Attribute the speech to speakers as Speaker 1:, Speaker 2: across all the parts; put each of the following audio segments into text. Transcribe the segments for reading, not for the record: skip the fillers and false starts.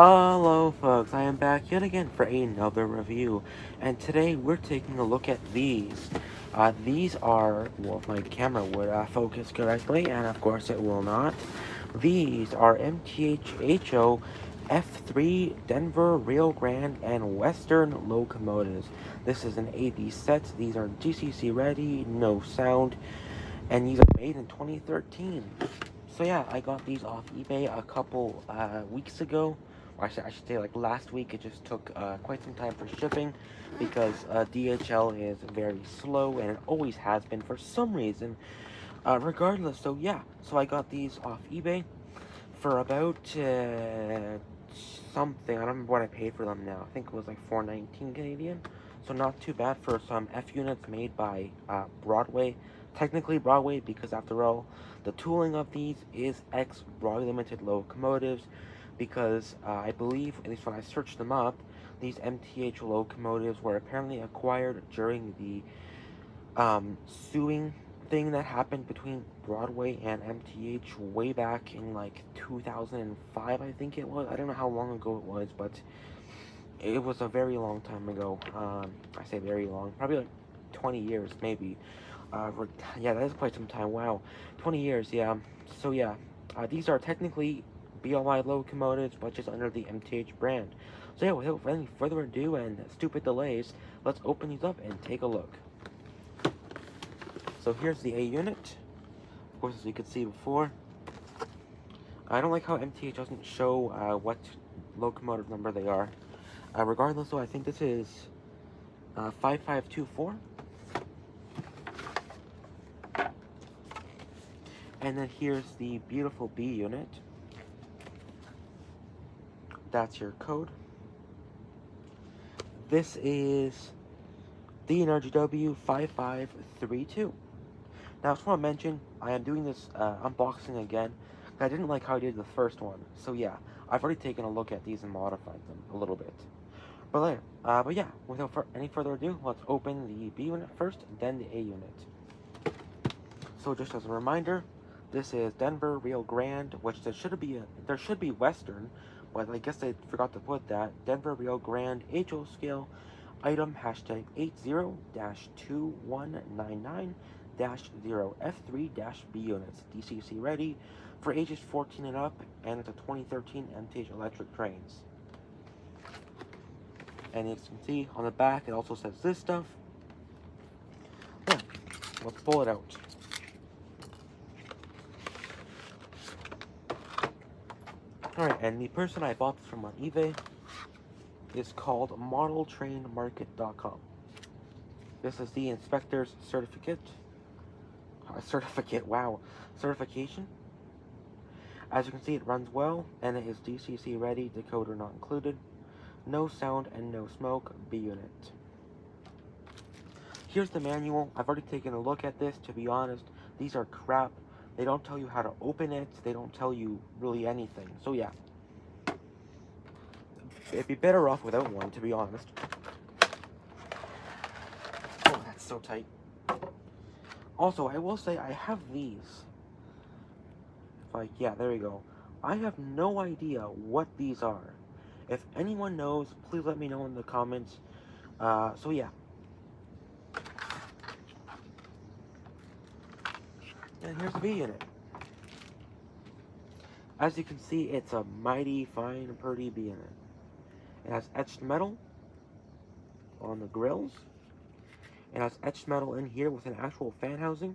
Speaker 1: Hello folks, I am back yet again for another review, and today we're taking a look at these. These are, well, if my camera would focus correctly, and of course it will not. These are MTH HO F3 Denver, Rio Grande, and Western locomotives. This is an AB set. These are GCC ready, no sound, and these are made in 2013. So yeah, I got these off eBay a couple weeks ago. Or I should say like last week. It just took quite some time for shipping because DHL is very slow and it always has been for some reason. Regardless, so yeah, so I got these off eBay for about something. I don't remember what I paid for them now. I think it was like 4.19 Canadian. So not too bad for some F units made by Broadway. Technically Broadway because after all, the tooling of these is ex Broadway Limited locomotives because I believe, at least when I searched them up, these MTH locomotives were apparently acquired during the suing thing that happened between Broadway and MTH way back in like 2005, I think it was. I don't know how long ago it was, but it was a very long time ago. I say very long, probably like 20 years, maybe. Yeah, that is quite some time. Wow, 20 years. Yeah. So yeah, these are technically BLI locomotives, but just under the MTH brand. So yeah, without any further ado and stupid delays, let's open these up and take a look. So here's the A unit. Of course, as you could see before, I don't like how MTH doesn't show what locomotive number they are. Regardless, though, I think this is 5524. And then here's the beautiful B unit. That's your code. This is D&RGW 5532. Now, I just want to mention, I am doing this unboxing again. I didn't like how I did the first one. So yeah, I've already taken a look at these and modified them a little bit. But yeah, without any further ado, let's open the B unit first, then the A unit. So just as a reminder, this is Denver, Rio Grande, which there should be Western, but I guess they forgot to put that. Denver, Rio Grande, HO scale, item hashtag 80-2199-0 F3-B units, DCC ready, for ages 14 and up, and it's a 2013 MTH electric trains. And as you can see on the back, it also says this stuff. Yeah, let's pull it out. Alright, and the person I bought this from on eBay is called modeltrainmarket.com. This is the inspector's certificate. Certification. As you can see, it runs well, and it is DCC ready, decoder not included. No sound and no smoke, B unit. Here's the manual. I've already taken a look at this. To be honest, these are crap. They don't tell you how to open it. They don't tell you really anything. So yeah, it'd be better off without one, to be honest. Oh, that's so tight. Also, I will say I have these. Like, yeah, there we go. I have no idea what these are. If anyone knows, please let me know in the comments. So yeah. And here's the B unit. As you can see, it's a mighty fine, pretty B unit. It has etched metal on the grills. It has etched metal in here with an actual fan housing.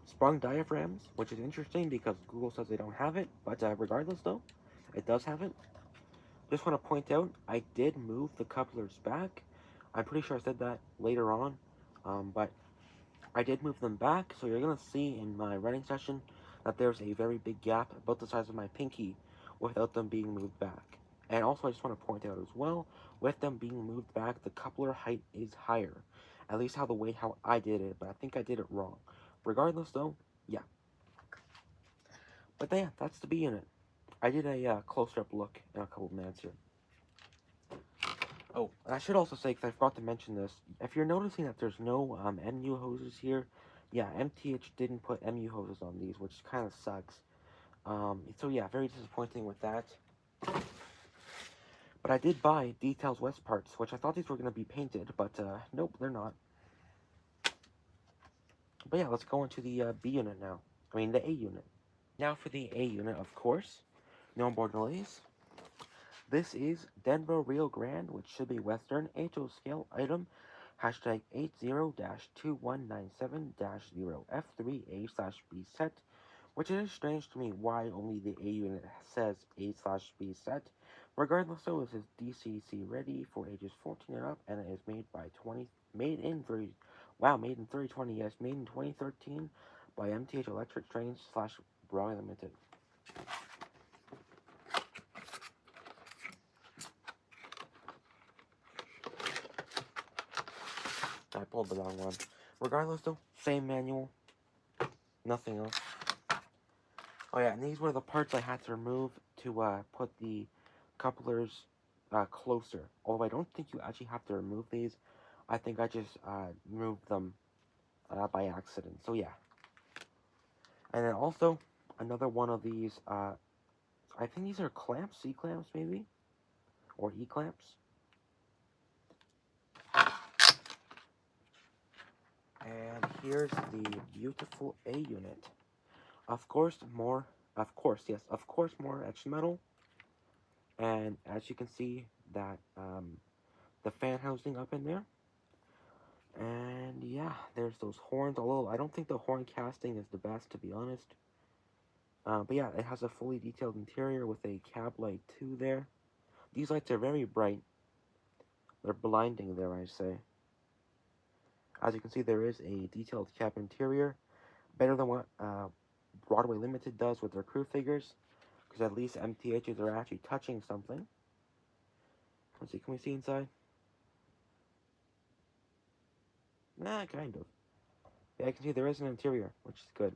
Speaker 1: Sprung diaphragms, which is interesting because Google says they don't have it, but regardless though, it does have it. Just want to point out, I did move the couplers back. I'm pretty sure I said that later on, but I did move them back, so you're going to see in my running session that there's a very big gap about the size of my pinky without them being moved back. And also I just want to point out as well, with them being moved back, the coupler height is higher. At least how I did it, but I think I did it wrong. Regardless though, yeah. But yeah, that's the B unit. I did a closer up look in a couple minutes here. Oh, and I should also say, because I forgot to mention this, if you're noticing that there's no MU hoses here, yeah, MTH didn't put MU hoses on these, which kind of sucks. So yeah, very disappointing with that. But I did buy Details West parts, which I thought these were going to be painted, but nope, they're not. But yeah, let's go into the B unit now. I mean, the A unit. Now for the A unit, of course. No more delays. This is Denver Rio Grande, which should be Western, HO scale item, hashtag 80-2197-0F3A/B set, which is strange to me why only the A unit says A/B set. Regardless though, this is DCC ready for ages 14 and up, and it is made in 3020, yes, made in 2013 by MTH Electric Trains / Broy Limited. I pulled the wrong one. Regardless though, same manual, nothing else. Oh yeah, and these were the parts I had to remove to put the couplers closer. Although I don't think you actually have to remove these. I think I just removed them by accident. So yeah. And then also, another one of these, I think these are clamps, C-clamps maybe? Or E-clamps? And here's the beautiful A unit. Of course, more extra metal. And as you can see, that the fan housing up in there. And yeah, there's those horns. Although I don't think the horn casting is the best, to be honest. But yeah, it has a fully detailed interior with a cab light too there. These lights are very bright. They're blinding there, I say. As you can see, there is a detailed cab interior. Better than what Broadway Limited does with their crew figures. Because at least MTHs are actually touching something. Let's see, can we see inside? Nah, kind of. Yeah, I can see there is an interior, which is good.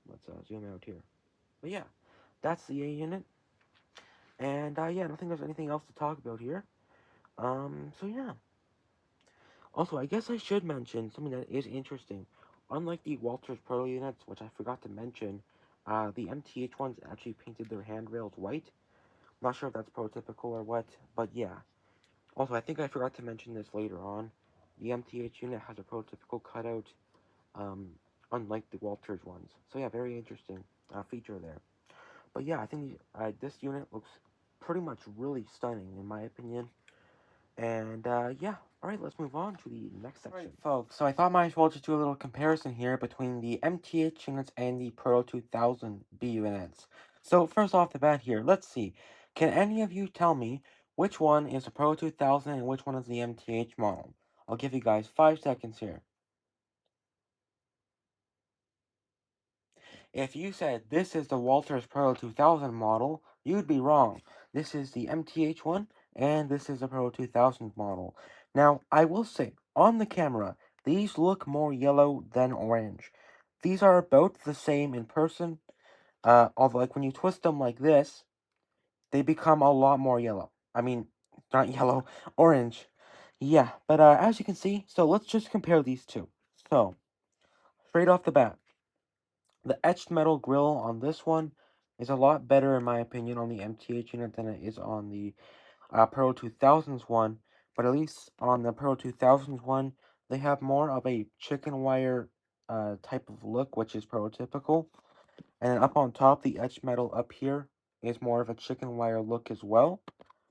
Speaker 1: Let's zoom out here. But yeah, that's the A unit. And yeah, I don't think there's anything else to talk about here. So yeah. Also, I guess I should mention something that is interesting. Unlike the Walters Proto units, which I forgot to mention, the MTH ones actually painted their handrails white. Not sure if that's prototypical or what, but yeah. Also, I think I forgot to mention this later on. The MTH unit has a prototypical cutout, unlike the Walters ones. So yeah, very interesting feature there. But yeah, I think this unit looks pretty much really stunning in my opinion. And yeah, alright, let's move on to the next section. Alright, folks, so I thought I might as well just do a little comparison here between the MTH units and the Proto 2000 B units. So first off the bat here, let's see. Can any of you tell me which one is the Proto 2000 and which one is the MTH model? I'll give you guys 5 seconds here. If you said this is the Walters Pro 2000 model, you'd be wrong. This is the MTH one, and this is the Pro 2000 model. Now, I will say, on the camera, these look more yellow than orange. These are about the same in person, although like when you twist them like this, they become a lot more yellow. I mean, not yellow, orange. Yeah, but as you can see, so let's just compare these two. So, straight off the bat, the etched metal grill on this one is a lot better, in my opinion, on the MTH unit than it is on the Pro 2000s one. But at least on the Pro 2000s one, they have more of a chicken wire type of look, which is prototypical. And then up on top, the etched metal up here is more of a chicken wire look as well,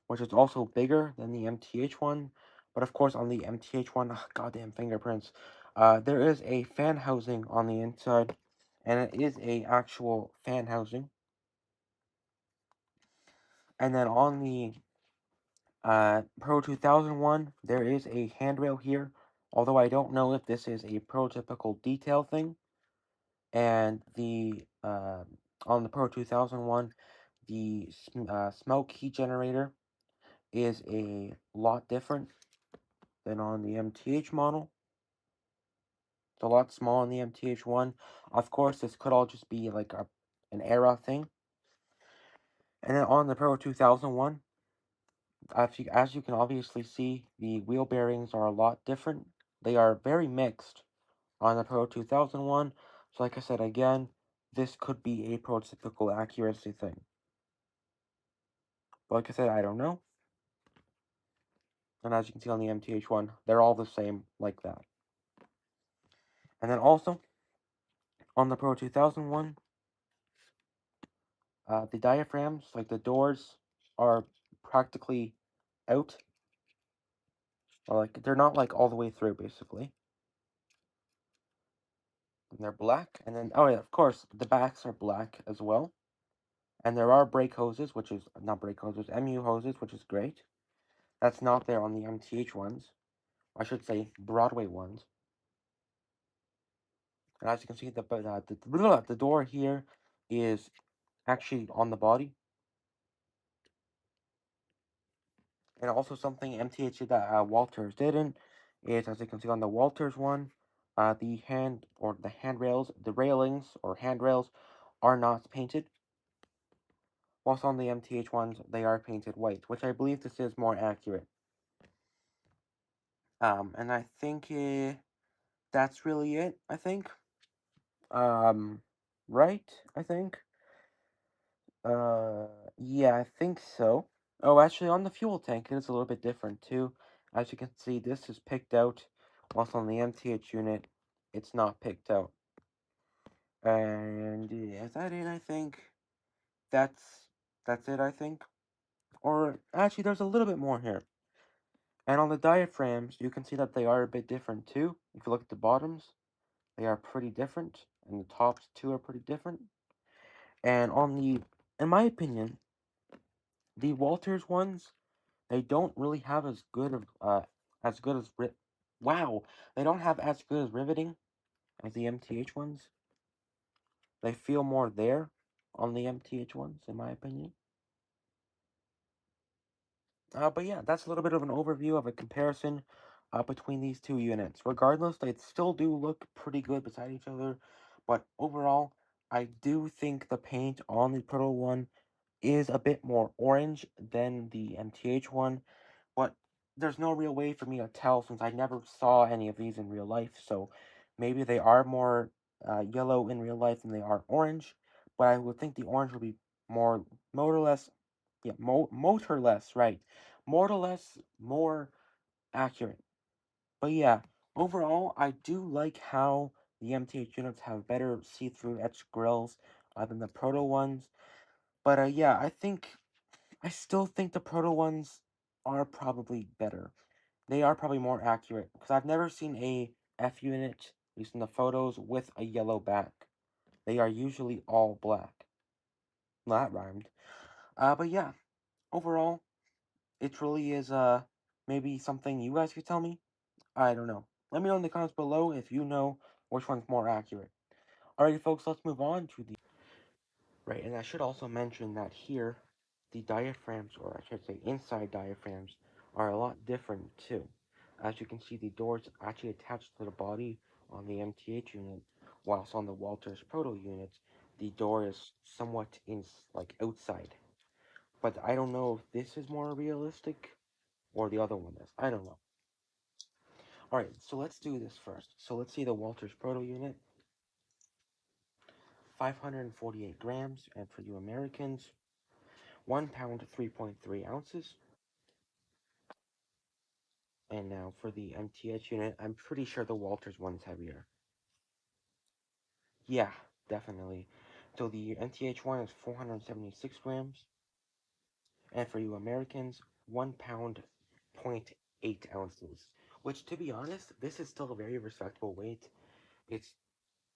Speaker 1: which is also bigger than the MTH one. But of course, on the MTH one, goddamn fingerprints, there is a fan housing on the inside, and it is a actual fan housing. And then on the Pro 2001, there is a handrail here, although I don't know if this is a prototypical detail thing. And the on the Pro 2001, the smoke heat generator is a lot different than on the MTH model. It's a lot smaller on the MTH one. Of course, this could all just be like an era thing. And then on the Pro 2001, as you can obviously see, the wheel bearings are a lot different. They are very mixed on the Pro 2001. So like I said again, this could be a prototypical accuracy thing. But like I said, I don't know. And as you can see on the MTH one, they're all the same like that. And then also, on the Pro 2000 one, the diaphragms, like the doors, are practically out. Or like, they're not like all the way through, basically. And they're black. And then, oh yeah, of course, the backs are black as well. And there are brake hoses, which is, not brake hoses, MU hoses, which is great. That's not there on the MTH ones. I should say Broadway ones. And as you can see, the door here is actually on the body. And also something MTH did that Walters didn't is, as you can see on the Walters one, the handrails, the railings or handrails are not painted. Whilst on the MTH ones, they are painted white, which I believe this is more accurate. And I think that's really it, I think. Right, I think. Yeah, I think so. Oh, actually, on the fuel tank, it is a little bit different, too. As you can see, this is picked out, whilst on the MTH unit, it's not picked out. And, yeah, is that it, I think? That's it, I think. Or, actually, there's a little bit more here. And on the diaphragms, you can see that they are a bit different, too. If you look at the bottoms, they are pretty different. And the tops, too, are pretty different. And on the, in my opinion, the Walters ones, they don't really have as good as wow, they don't have as good as riveting as the MTH ones. They feel more there on the MTH ones, in my opinion. But yeah, that's a little bit of an overview of a comparison between these two units. Regardless, they still do look pretty good beside each other, but overall, I do think the paint on the Proto one is a bit more orange than the MTH one, but there's no real way for me to tell since I never saw any of these in real life, so maybe they are more yellow in real life than they are orange, but I would think the orange would be more motorless, yeah, motorless, right, motorless, more accurate. But yeah, overall, I do like how the MTH units have better see-through etched grills than the Proto ones, but yeah, I still think the Proto ones are probably better. They are probably more accurate, because I've never seen a F unit, at least in the photos, with a yellow back. They are usually all black. Well, that rhymed. But yeah, overall, it really is, maybe something you guys could tell me? I don't know. Let me know in the comments below if you know which one's more accurate. Alrighty, folks, let's move on to the... Right, and I should also mention that here, the diaphragms, or I should say inside diaphragms, are a lot different too. As you can see, the doors actually attached to the body on the MTH unit, whilst on the Walters Proto unit, the door is somewhat like outside. But I don't know if this is more realistic or the other one is. I don't know. Alright, so let's do this first. So let's see the Walters Proto unit. 548 grams, and for you Americans, 1 pound 3.3 ounces. And now for the MTH unit, I'm pretty sure the Walters one's heavier. Yeah, definitely. So the MTH one is 476 grams. And for you Americans, 1 pound, 0.8 ounces. Which, to be honest, this is still a very respectable weight. It's,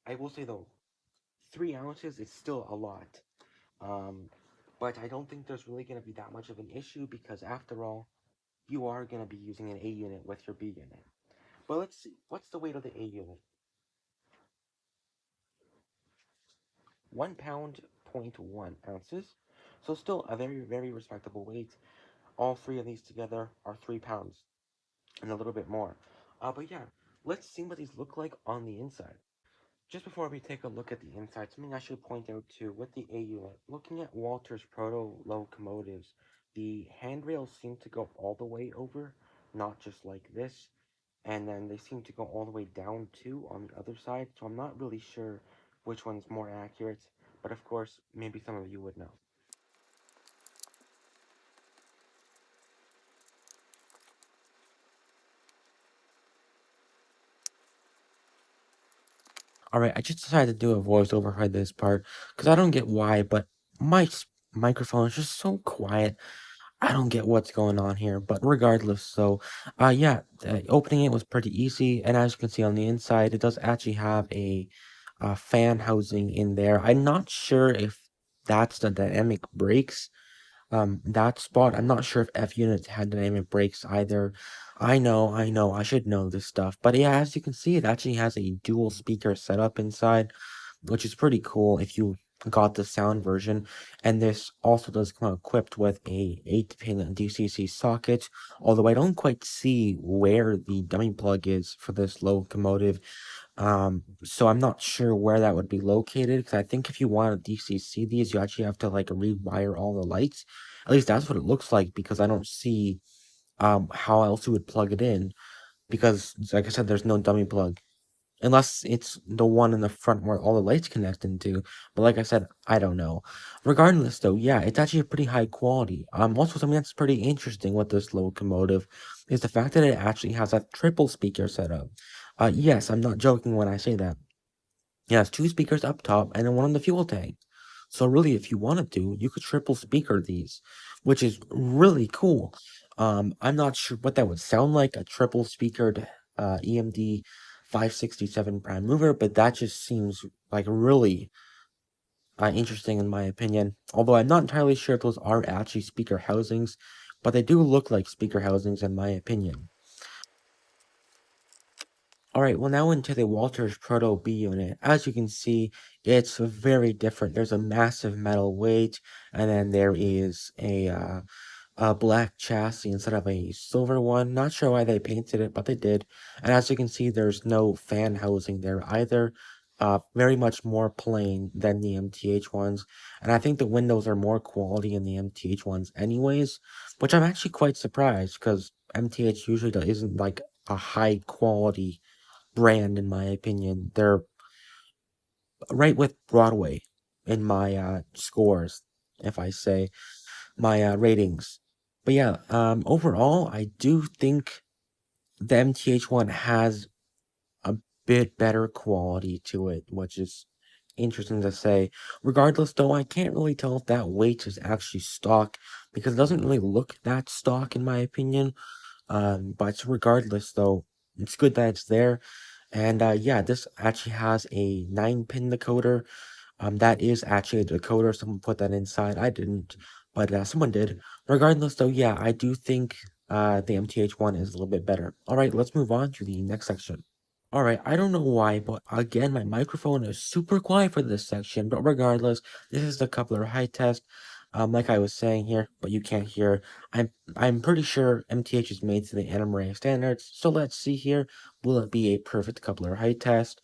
Speaker 1: I will say though, 3 ounces is still a lot. But I don't think there's really going to be that much of an issue because after all, you are going to be using an A unit with your B unit. But let's see, what's the weight of the A unit? 1 pound, 0.1 ounces. So still a very, very respectable weight. All three of these together are 3 pounds and a little bit more. But yeah, let's see what these look like on the inside. Just before we take a look at the inside, something I should point out too with the A unit. Looking at Walter's proto locomotives, the handrails seem to go all the way over, not just like this. And then they seem to go all the way down too on the other side, so I'm not really sure which one's more accurate, but of course, maybe some of you would know. Alright, I just decided to do a voiceover for this part, because I don't get why, but my microphone is just so quiet. I don't get what's going on here, but regardless, yeah, opening it was pretty easy, and as you can see on the inside, it does actually have a fan housing in there. I'm not sure if that's the dynamic brakes, that spot. I'm not sure if F units had dynamic brakes either. I know, I should know this stuff, but yeah, as you can see, it actually has a dual speaker setup inside, which is pretty cool if you got the sound version. And this also does come equipped with a 8-pin DCC socket, although I don't quite see where the dummy plug is for this locomotive. So I'm not sure where that would be located, because I think if you want to DCC these, you actually have to like rewire all the lights. At least that's what it looks like, because I don't see how else you would plug it in, because like I said, there's no dummy plug. Unless it's the one in the front where all the lights connect into. But like I said, I don't know. Regardless though, yeah, it's actually a pretty high quality. Also something that's pretty interesting with this locomotive is the fact that it actually has a triple speaker setup. Yes, I'm not joking when I say that. It has two speakers up top and then one on the fuel tank. So really, if you wanted to, you could triple speaker these, which is really cool. I'm not sure what that would sound like, a triple speakered EMD 567 prime mover, but that just seems like really interesting in my opinion. Although I'm not entirely sure if those are actually speaker housings, but they do look like speaker housings in my opinion. Alright, well now into the Walters Proto B unit. As you can see, it's very different. There's a massive metal weight, and then there is a black chassis instead of a silver one. Not sure why they painted it, but they did. And as you can see, there's no fan housing there either. Very much more plain than the MTH ones. And I think the windows are more quality in the MTH ones anyways, which I'm actually quite surprised, because MTH usually isn't like a high quality brand in my opinion. They're right with Broadway in my scores, if I say my ratings. But yeah, overall, I do think the MTH one has a bit better quality to it, which is interesting to say. Regardless, though, I can't really tell if that weight is actually stock, because it doesn't really look that stock in my opinion. But regardless, though, it's good that it's there. And yeah, this actually has a 9-pin decoder. That is actually a decoder. Someone put that inside. I didn't, but someone did. Regardless, though, yeah, I do think the MTH one is a little bit better. All right, let's move on to the next section. All right, I don't know why, but again, my microphone is super quiet for this section. But regardless, this is the coupler height test. Like I was saying here, but you can't hear. I'm pretty sure MTH is made to the NMRA standards. So let's see here. Will it be a perfect coupler height test?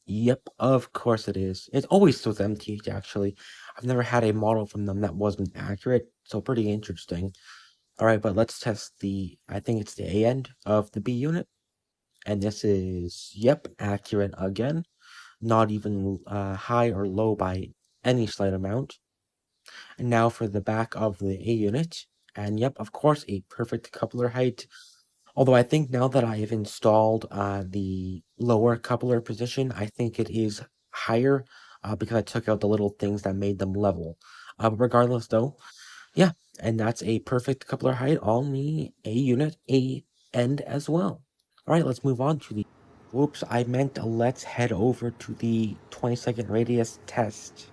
Speaker 1: Yep, of course it is. It always with MTH actually. I've never had a model from them that wasn't accurate, so pretty interesting. All right, but let's test the. I think it's the A end of the B unit. And this is, yep, accurate again. Not even high or low by any slight amount. And now for the back of the A unit. And yep, of course, a perfect coupler height. Although I think now that I have installed the lower coupler position, I think it is higher because I took out the little things that made them level. But regardless, though, yeah, and that's a perfect coupler height on the A unit, A end as well. All right, let's move on to the. Whoops, I meant let's head over to the 20-second radius test.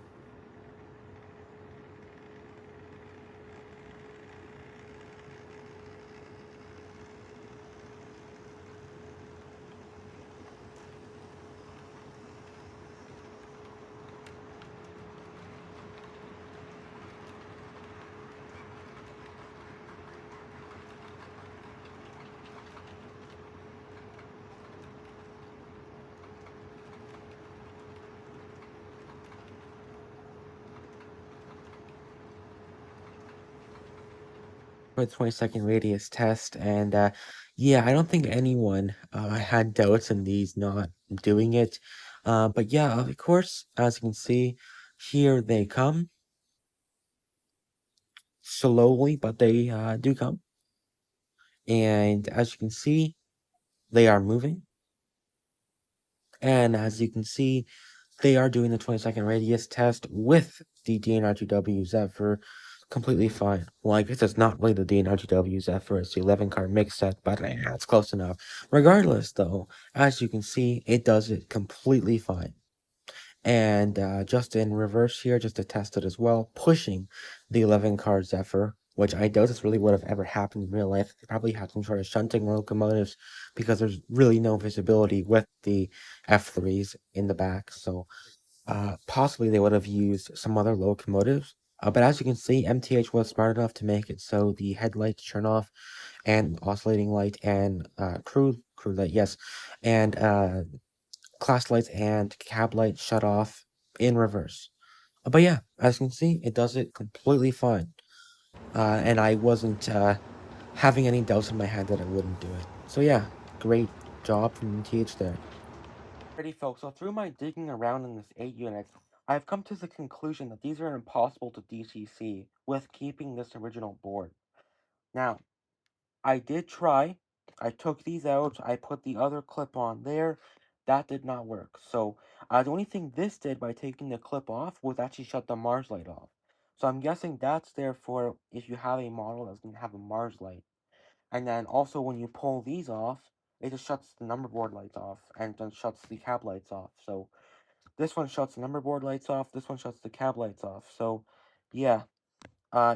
Speaker 1: For the 20-second radius test, and yeah, I don't think anyone had doubts in these not doing it. But yeah, of course, as you can see, here they come slowly, but they do come. And as you can see, they are moving. And as you can see, they are doing the 20-second radius test with the D&RGW Zephyr completely fine. Well, I guess it's not really the D&RGW Zephyr, it's the 11-card mix set, but it's close enough. Regardless, though, as you can see, it does it completely fine. And just in reverse here, just to test it as well, pushing the 11-card Zephyr, which I doubt this really would have ever happened in real life. They probably had some sort of shunting locomotives because there's really no visibility with the F3s in the back, so possibly they would have used some other locomotives. But as you can see, MTH was smart enough to make it so the headlights turn off, and oscillating light, and crew light, yes, and class lights and cab lights shut off in reverse. But yeah, as you can see, it does it completely fine. And I wasn't having any doubts in my head that it wouldn't do it. So yeah, great job from MTH there. Alrighty folks, so through my digging around in this 8 units, I've come to the conclusion that these are impossible to DCC with keeping this original board. Now, I did try, I took these out, I put the other clip on there, that did not work. So, the only thing this did by taking the clip off was actually shut the Mars light off. So I'm guessing that's there for if you have a model that's going to have a Mars light. And then also when you pull these off, it just shuts the number board lights off and then shuts the cab lights off. So this one shuts the number board lights off, this one shuts the cab lights off. So yeah,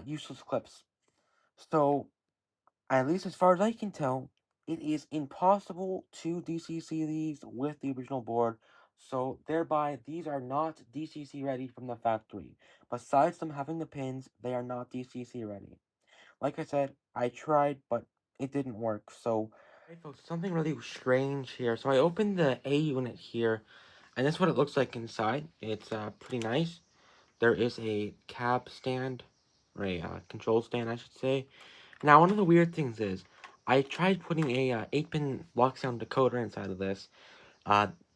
Speaker 1: useless clips. So at least as far as I can tell, it is impossible to DCC these with the original board, so thereby these are not DCC ready from the factory. Besides them having the pins, they are not DCC ready. Like I said, I tried, but it didn't work, so... Hey folks, something really strange here. So I opened the A unit here, and this is what it looks like inside. It's pretty nice. There is a cab stand, or a control stand, I should say. Now, one of the weird things is, I tried putting a 8-pin lock sound decoder inside of this,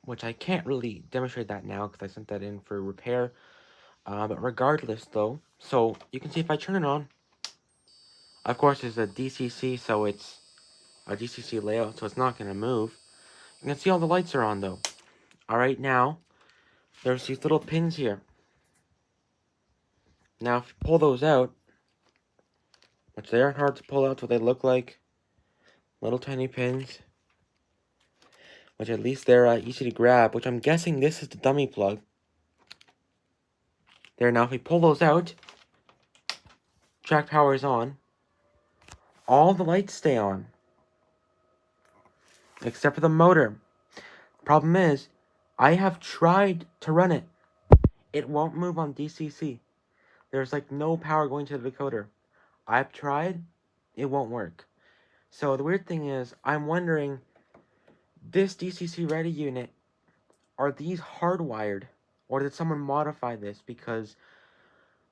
Speaker 1: which I can't really demonstrate that now because I sent that in for repair. But regardless, though, so you can see if I turn it on, of course, it's a DCC, so it's a DCC layout, so it's not going to move. You can see all the lights are on, though. Alright, now, there's these little pins here. Now, if you pull those out, which they aren't hard to pull out, what they look like, little tiny pins, which at least they're easy to grab, which I'm guessing this is the dummy plug. There, now if we pull those out, track power is on. All the lights stay on, except for the motor. Problem is, I have tried to run it. It won't move on DCC. There's like no power going to the decoder. I've tried, it won't work. So the weird thing is, I'm wondering, this DCC ready unit, are these hardwired? Or did someone modify this? Because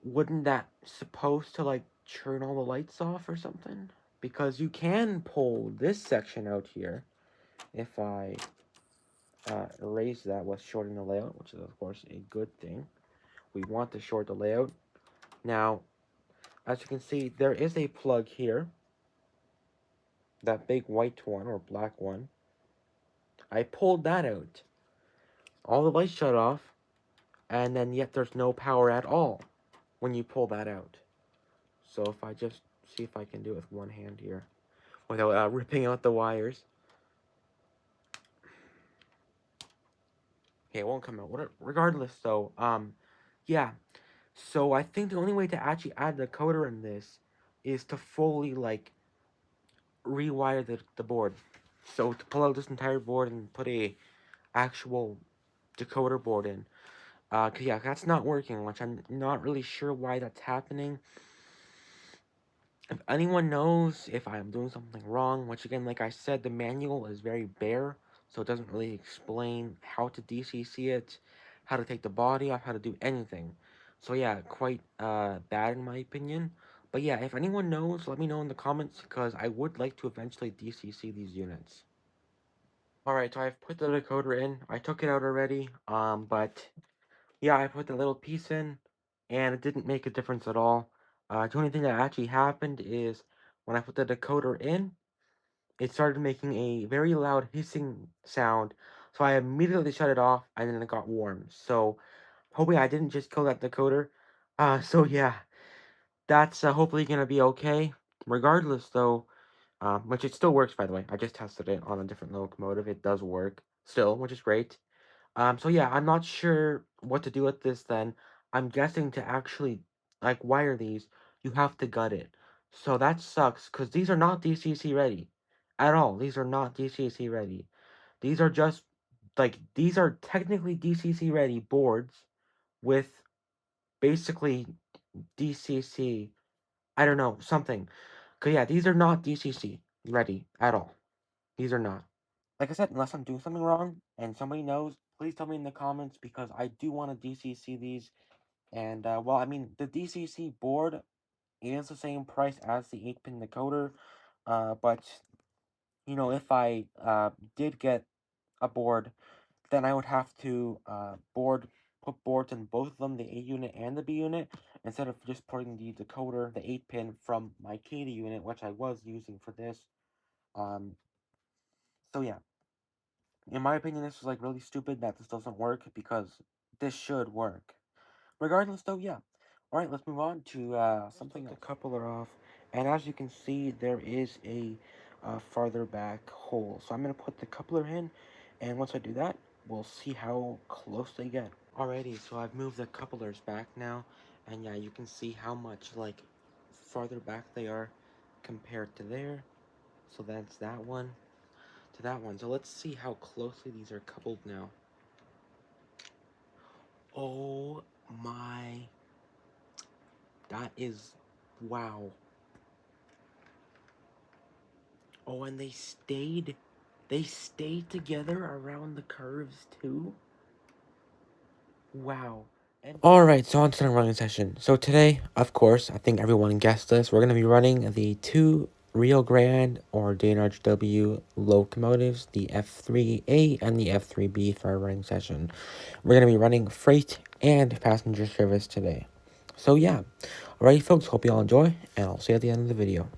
Speaker 1: wouldn't that supposed to like turn all the lights off or something? Because you can pull this section out here if I erase that with shorting the layout, which is of course a good thing. We want to short the layout. Now, as you can see, there is a plug here, that big white one or black one. I pulled that out. All the lights shut off, and then yet there's no power at all when you pull that out. So if I just see if I can do it with one hand here without ripping out the wires. Okay, it won't come out. Regardless, though, yeah. So I think the only way to actually add the decoder in this is to fully, like, rewire the board. So to pull out this entire board and put a actual decoder board in. Cause yeah, that's not working, which I'm not really sure why that's happening. If anyone knows if I'm doing something wrong, which again, like I said, the manual is very bare, so it doesn't really explain how to DCC it, how to take the body off, how to do anything. So yeah, quite bad in my opinion. But yeah, if anyone knows, let me know in the comments, because I would like to eventually DCC these units. Alright, so I've put the decoder in. I took it out already, but yeah, I put the little piece in, and it didn't make a difference at all. The only thing that actually happened is, when I put the decoder in, it started making a very loud hissing sound So I immediately shut it off, and then it got warm. So hopefully I didn't just kill that decoder. So yeah, that's hopefully gonna be okay. Regardless, though, which it still works, by the way. I just tested it on a different locomotive. It does work still, which is great. So yeah, I'm not sure what to do with this then. I'm guessing to actually, like, wire these, you have to gut it. So that sucks, because these are not DCC ready. At all. These are not DCC ready. These are just, like, these are technically DCC ready boards with basically DCC, I don't know, something. Cause yeah, these are not DCC ready at all. These are not. Like I said, unless I'm doing something wrong and somebody knows, please tell me in the comments because I do want to DCC these. And, well, I mean, the DCC board is the same price as the 8-pin decoder. But, you know, if I did get a board, then I would have to put boards in both of them, the A unit and the B unit, instead of just putting the decoder, the 8-pin from my KD unit, which I was using for this. So yeah. In my opinion, this is like really stupid that this doesn't work because this should work. Regardless, though, yeah. All right, let's move on to something else. The coupler off, and as you can see, there is a farther back hole. So I'm gonna put the coupler in, and once I do that, we'll see how close they get. Alrighty, so I've moved the couplers back now, and yeah, you can see how much like farther back they are compared to there. So that's that one to that one. So let's see how closely these are coupled now. Oh my, that is, wow. Oh, and they stayed together around the curves too? Wow. Alright, so on to the running session. So today, of course, I think everyone guessed this, we're going to be running the two Rio Grande or D&RGW locomotives, the F3A and the F3B for our running session. We're going to be running freight and passenger service today. So yeah, alright folks, hope you all enjoy, and I'll see you at the end of the video.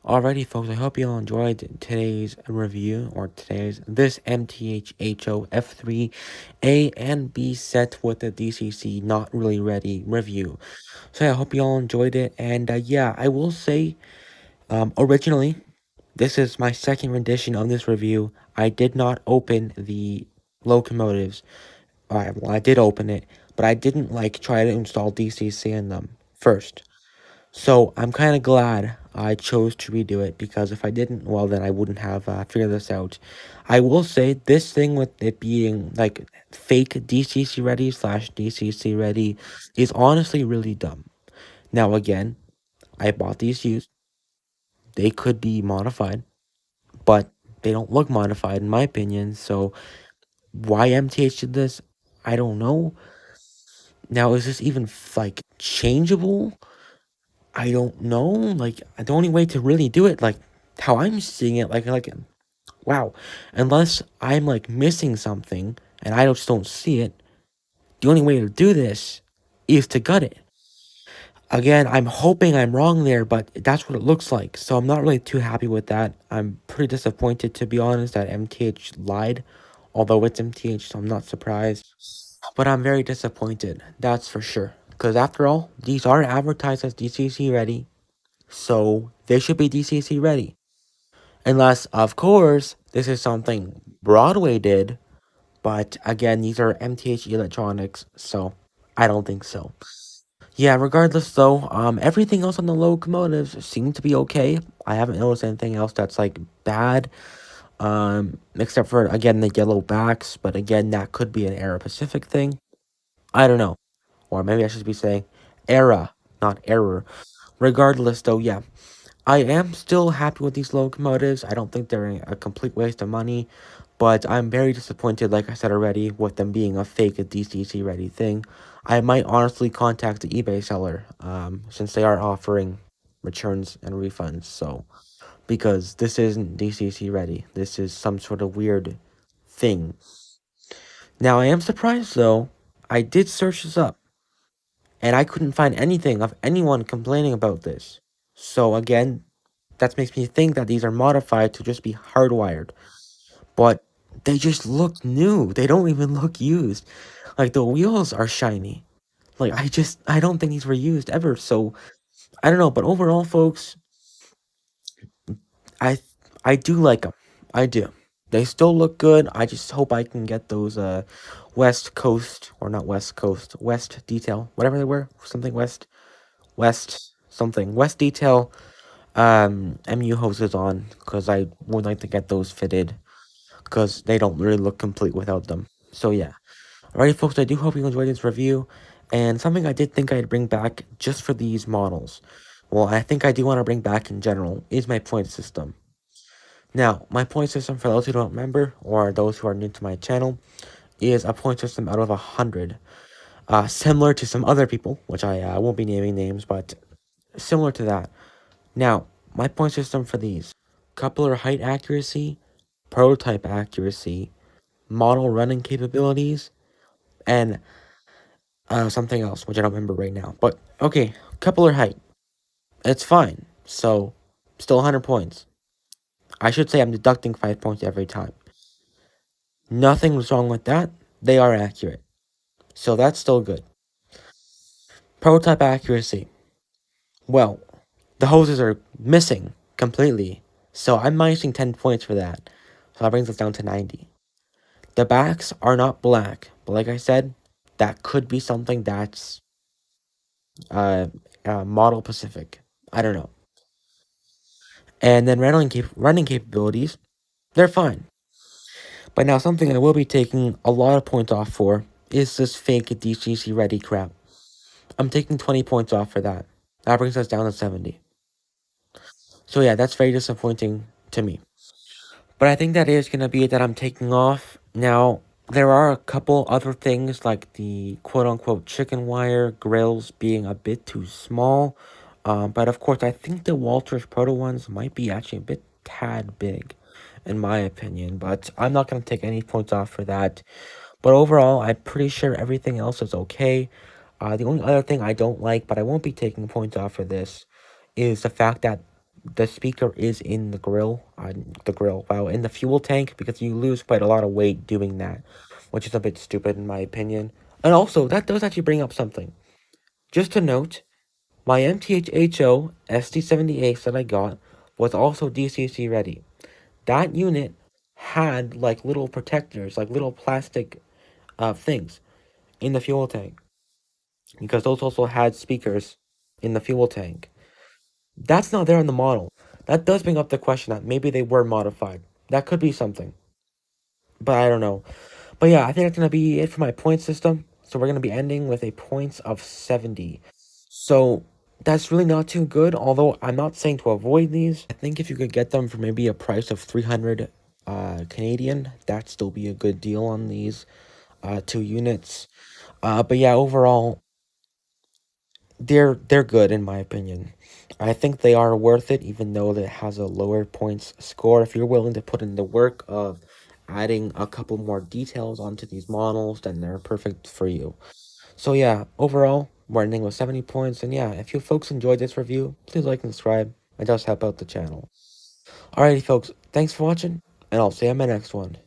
Speaker 1: Alrighty, folks, I hope you all enjoyed today's review, or this MTH HO F3 A and B set with the DCC not really ready review. So yeah, I hope you all enjoyed it, and yeah, I will say, originally, this is my second rendition of this review. I did not open the locomotives. Well, I did open it, but I didn't like try to install DCC in them first. So I'm kind of glad I chose to redo it, because if I didn't, well, then I wouldn't have figured this out. I will say this thing with it being like fake DCC ready slash DCC ready is honestly really dumb. Now, again, I bought these used. They could be modified, but they don't look modified in my opinion. So why MTH did this, I don't know. Now, is this even like changeable? I don't know. Like, the only way to really do it, like how I'm seeing it, like wow, unless I'm like missing something and I just don't see it, the only way to do this is to gut it. Again, I'm hoping I'm wrong there, but that's what it looks like. So I'm not really too happy with that. I'm pretty disappointed, to be honest, that MTH lied. Although it's MTH, so I'm not surprised. But I'm very disappointed, that's for sure. Because after all, these are advertised as DCC ready, so they should be DCC ready. Unless, of course, this is something Broadway did, but again, these are MTH electronics, so I don't think so. Yeah, regardless though, everything else on the locomotives seemed to be okay. I haven't noticed anything else that's like bad, except for again the yellow backs, but again that could be an Aero Pacific thing. I don't know. Or maybe I should be saying era, not error. Regardless though, yeah. I am still happy with these locomotives. I don't think they're a complete waste of money, but I'm very disappointed, like I said already, with them being a fake DCC ready thing. I might honestly contact the eBay seller, since they are offering returns and refunds, so, because this isn't DCC ready. This is some sort of weird thing. Now, I am surprised, though. I did search this up, and I couldn't find anything of anyone complaining about this. So, again, that makes me think that these are modified to just be hardwired. But they just look new. They don't even look used. Like, the wheels are shiny. Like, I don't think these were used ever. So, I don't know. But overall, folks, I I do like them. I do. They still look good. I just hope I can get those West Coast, or not West Coast, West Detail, whatever they were, something West Detail MU hoses on, because I would like to get those fitted, because they don't really look complete without them. So yeah. Alrighty, folks, I do hope you enjoyed this review, and something I did think I'd bring back just for these models, well, I think I do want to bring back in general, is my point system. Now, my point system, for those who don't remember, or those who are new to my channel, is a point system out of 100. Similar to some other people, which I won't be naming names, but similar to that. Now, my point system for these: coupler height accuracy, prototype accuracy, model running capabilities, and something else, which I don't remember right now. But okay, coupler height, it's fine. So, still 100 points. I should say I'm deducting 5 points every time. Nothing was wrong with that. They are accurate. So that's still good. Prototype accuracy. Well, the hoses are missing completely. So I'm minusing 10 points for that. So that brings us down to 90. The backs are not black, but like I said, that could be something that's uh, model Pacific. I don't know. And then running capabilities, they're fine. But now something I will be taking a lot of points off for is this fake DCC ready crap. I'm taking 20 points off for that. That brings us down to 70. So yeah, that's very disappointing to me. But I think that is going to be it that I'm taking off. Now, there are a couple other things, like the quote-unquote chicken wire grills being a bit too small. But of course, I think the Walters Proto ones might be actually a bit tad big, in my opinion. But I'm not going to take any points off for that. But overall, I'm pretty sure everything else is okay. The only other thing I don't like, but I won't be taking points off for this, is the fact that the speaker is in wow, in the fuel tank, because you lose quite a lot of weight doing that, which is a bit stupid in my opinion. And also, that does actually bring up something. Just to note, my MTH HO ST78 that I got was also DCC ready. That unit had like little protectors, like little plastic things in the fuel tank, because those also had speakers in the fuel tank. That's not there in the model. That does bring up the question that maybe they were modified. That could be something, but I don't know. But yeah, I think that's gonna be it for my point system. So we're gonna be ending with a points of 70. So that's really not too good, although I'm not saying to avoid these. I think if you could get them for maybe a price of 300 Canadian, that'd still be a good deal on these two units. But yeah, overall, they're good in my opinion. I think they are worth it, even though it has a lower points score. If you're willing to put in the work of adding a couple more details onto these models, then they're perfect for you. So yeah, overall, we're ending with 70 points. And yeah, if you folks enjoyed this review, please like and subscribe. It does help out the channel. Alrighty, folks, thanks for watching, and I'll see you in my next one.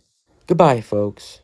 Speaker 1: Goodbye, folks.